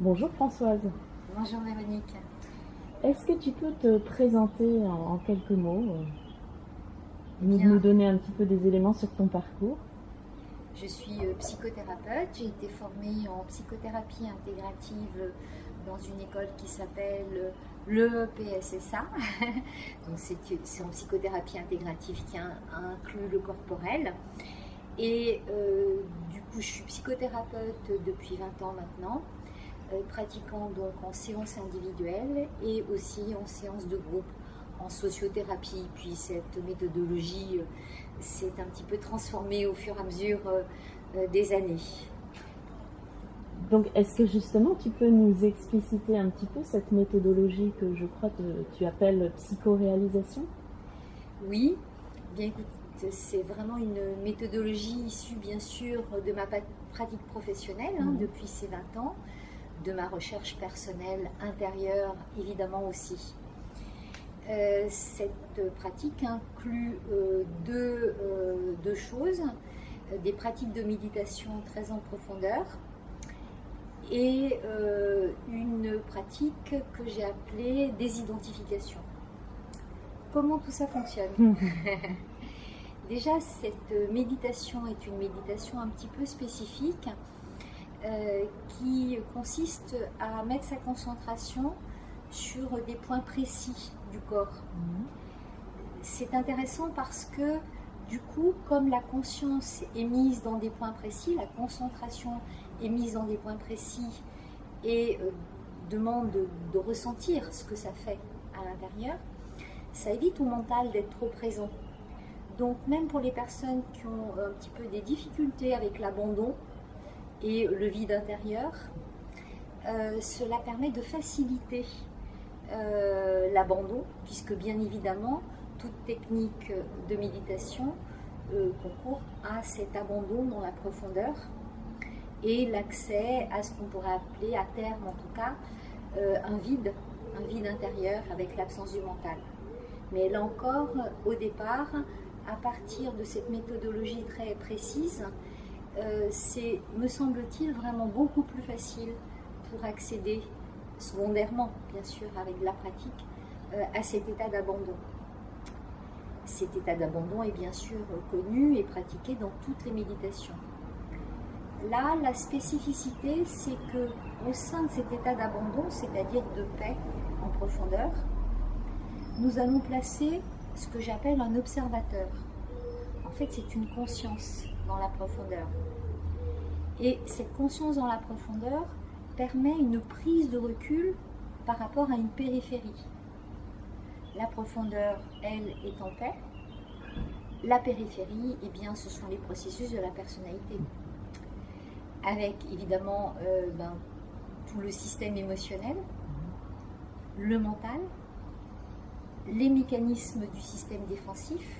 Bonjour Françoise, Bonjour Véronique. est-ce que tu peux te présenter en quelques mots, Eh nous bien, donner un petit peu des éléments sur ton parcours? je suis psychothérapeute. J'ai été formée en psychothérapie intégrative dans une école qui s'appelle le PSSA. Donc c'est en psychothérapie intégrative qui inclut le corporel. Et du coup, je suis psychothérapeute depuis 20 ans maintenant, pratiquant donc en séance individuelle et aussi en séance de groupe, en sociothérapie. Puis cette méthodologie s'est un petit peu transformée au fur et à mesure des années. Donc est-ce que justement tu peux nous expliciter un petit peu cette méthodologie que je crois que tu appelles psychoréalisation? Oui, bien écoute, c'est vraiment une méthodologie issue bien sûr de ma pratique professionnelle depuis ces 20 ans, de ma recherche personnelle intérieure évidemment aussi. Cette pratique inclut deux choses, des pratiques de méditation très en profondeur et une pratique que j'ai appelée désidentification. Comment tout ça fonctionne? Déjà, cette méditation est une méditation un petit peu spécifique qui consiste à mettre sa concentration sur des points précis du corps. C'est intéressant parce que du coup, comme la conscience est mise dans des points précis, la concentration est mise dans des points précis et demande de ressentir ce que ça fait à l'intérieur, ça évite au mental d'être trop présent. Donc même pour les personnes qui ont un petit peu des difficultés avec l'abandon et le vide intérieur, cela permet de faciliter l'abandon, puisque bien évidemment, toute technique de méditation concourt à cet abandon dans la profondeur et l'accès à ce qu'on pourrait appeler à terme en tout cas un vide intérieur avec l'absence du mental. Mais là encore, au départ, à partir de cette méthodologie très précise, c'est, me semble-t-il, vraiment beaucoup plus facile pour accéder, secondairement bien sûr avec la pratique, à cet état d'abandon. Cet état d'abandon est bien sûr connu et pratiqué dans toutes les méditations. Là, la spécificité, c'est que au sein de cet état d'abandon, c'est-à-dire de paix en profondeur, nous allons placer ce que j'appelle un observateur. En fait, c'est une conscience dans la profondeur. Et cette conscience dans la profondeur permet une prise de recul par rapport à une périphérie. La profondeur, elle, est en paix. La périphérie, eh bien, ce sont les processus de la personnalité. Avec évidemment tout le système émotionnel, le mental, les mécanismes du système défensif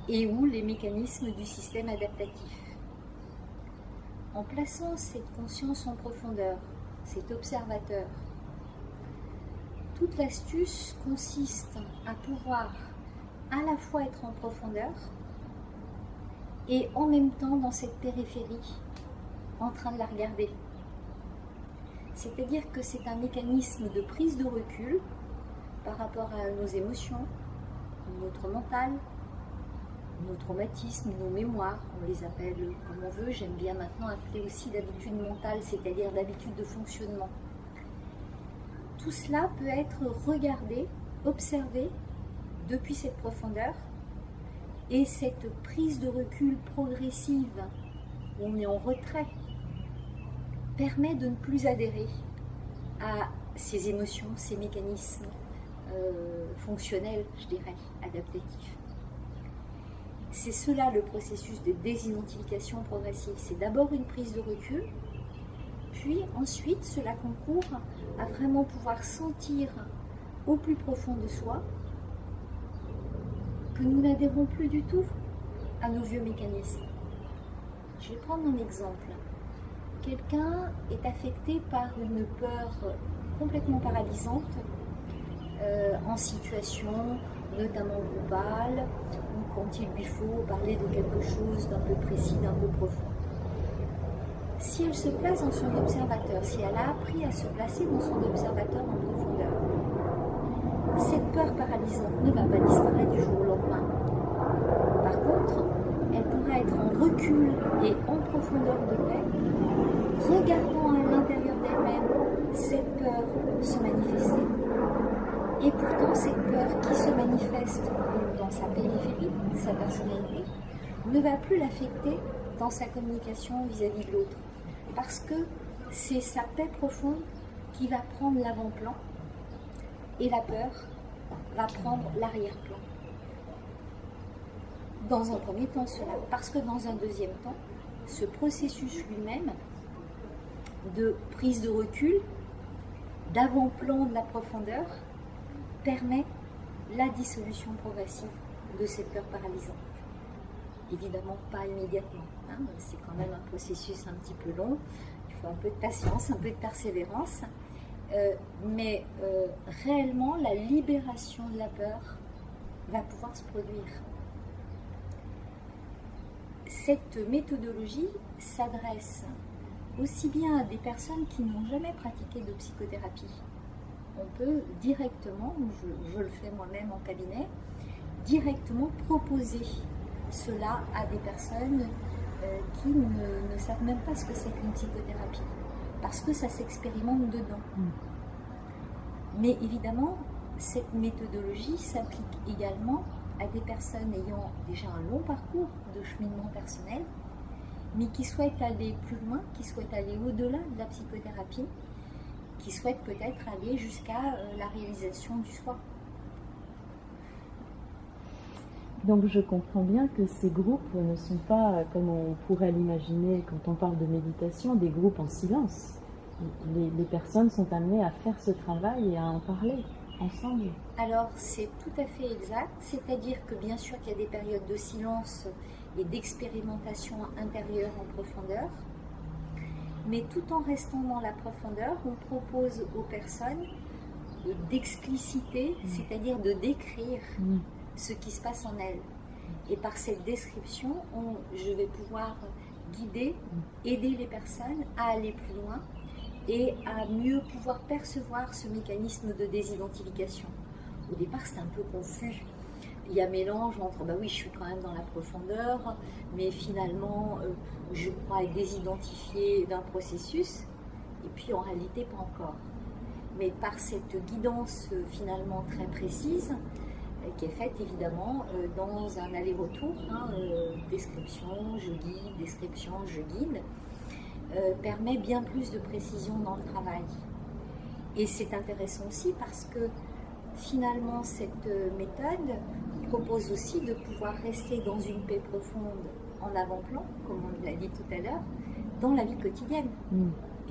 et ou les mécanismes du système adaptatif. En plaçant cette conscience en profondeur, cet observateur, toute l'astuce consiste à pouvoir à la fois être en profondeur et en même temps dans cette périphérie, en train de la regarder. C'est-à-dire que c'est un mécanisme de prise de recul par rapport à nos émotions, notre mental, nos traumatismes, nos mémoires, on les appelle comme on veut. J'aime bien maintenant appeler aussi d'habitude mentale, c'est-à-dire d'habitude de fonctionnement. Tout cela peut être regardé, observé depuis cette profondeur et cette prise de recul progressive où on est en retrait permet de ne plus adhérer à ces émotions, ces mécanismes fonctionnels, je dirais, adaptatifs. C'est cela le processus de désidentification progressive. C'est d'abord une prise de recul, puis ensuite cela concourt à vraiment pouvoir sentir au plus profond de soi que nous n'adhérons plus du tout à nos vieux mécanismes. Je vais prendre un exemple. Quelqu'un est affecté par une peur complètement paralysante en situation notamment groupale ou quand il lui faut parler de quelque chose d'un peu précis, d'un peu profond. Si elle se place dans son observateur, si elle a appris à se placer dans son observateur en profondeur, cette peur paralysante ne va pas disparaître du jour au lendemain. Par contre, elle pourra être en recul et en profondeur de paix, regardant à l'intérieur d'elle-même cette peur se manifester. Et pourtant, cette peur qui se manifeste dans sa périphérie, sa personnalité, ne va plus l'affecter dans sa communication vis-à-vis de l'autre. Parce que c'est sa paix profonde qui va prendre l'avant-plan et la peur va prendre l'arrière-plan. Dans un premier temps, cela, parce que dans un deuxième temps, ce processus lui-même de prise de recul, d'avant-plan de la profondeur, permet la dissolution progressive de cette peur paralysante. Évidemment pas immédiatement, hein, c'est quand même un processus un petit peu long, il faut un peu de patience, un peu de persévérance, mais réellement la libération de la peur va pouvoir se produire. Cette méthodologie s'adresse aussi bien à des personnes qui n'ont jamais pratiqué de psychothérapie. On peut directement, je le fais moi-même en cabinet, directement proposer cela à des personnes qui ne savent même pas ce que c'est qu'une psychothérapie, parce que ça s'expérimente dedans. Mais évidemment, cette méthodologie s'applique également à des personnes ayant déjà un long parcours de cheminement personnel, mais qui souhaitent aller plus loin, qui souhaitent aller au-delà de la psychothérapie, qui souhaitent peut-être aller jusqu'à la réalisation du soi. Donc je comprends bien que ces groupes ne sont pas, comme on pourrait l'imaginer quand on parle de méditation, des groupes en silence. Les personnes sont amenées à faire ce travail et à en parler ensemble. Alors c'est tout à fait exact, c'est-à-dire que bien sûr qu'il y a des périodes de silence et d'expérimentation intérieure en profondeur, mais tout en restant dans la profondeur, on propose aux personnes d'expliciter, c'est-à-dire de décrire ce qui se passe en elles. Et par cette description, je vais pouvoir guider, aider les personnes à aller plus loin et à mieux pouvoir percevoir ce mécanisme de désidentification. Au départ, c'est un peu confus. Il y a mélange entre, bah oui, je suis quand même dans la profondeur, mais finalement, je crois être désidentifiée d'un processus, et puis en réalité, pas encore. Mais par cette guidance finalement très précise, qui est faite évidemment dans un aller-retour, description, je guide, description, je guide, permet bien plus de précision dans le travail. Et c'est intéressant aussi parce que finalement cette méthode propose aussi de pouvoir rester dans une paix profonde en avant-plan, comme on l'a dit tout à l'heure, dans la vie quotidienne.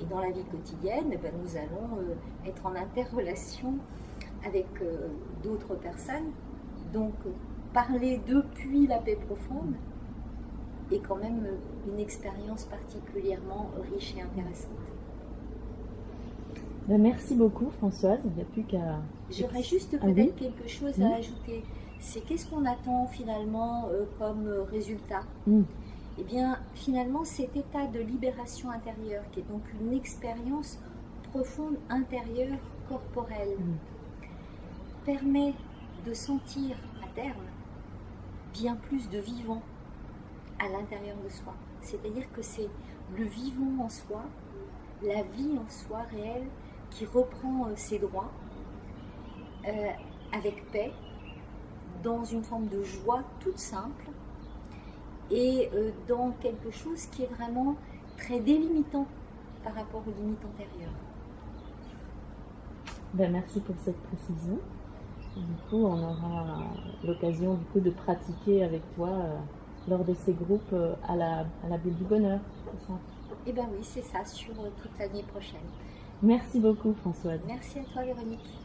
Et dans la vie quotidienne, nous allons être en interrelation avec d'autres personnes. Donc, parler depuis la paix profonde est quand même une expérience particulièrement riche et intéressante. Merci beaucoup Françoise, il n'y a plus qu'à... J'aurais juste peut-être quelque chose à ajouter. C'est qu'est-ce qu'on attend finalement comme résultat? Eh bien, finalement, cet état de libération intérieure, qui est donc une expérience profonde intérieure corporelle, permet de sentir à terme bien plus de vivant à l'intérieur de soi. C'est-à-dire que c'est le vivant en soi, la vie en soi réelle, qui reprend ses droits avec paix, dans une forme de joie toute simple et dans quelque chose qui est vraiment très délimitant par rapport aux limites antérieures. Merci pour cette précision. Du coup, on aura l'occasion de pratiquer avec toi lors de ces groupes à la Bulle du Bonheur, c'est ça? Eh bien oui, c'est ça, sur toute l'année prochaine. Merci beaucoup Françoise. Merci à toi Véronique.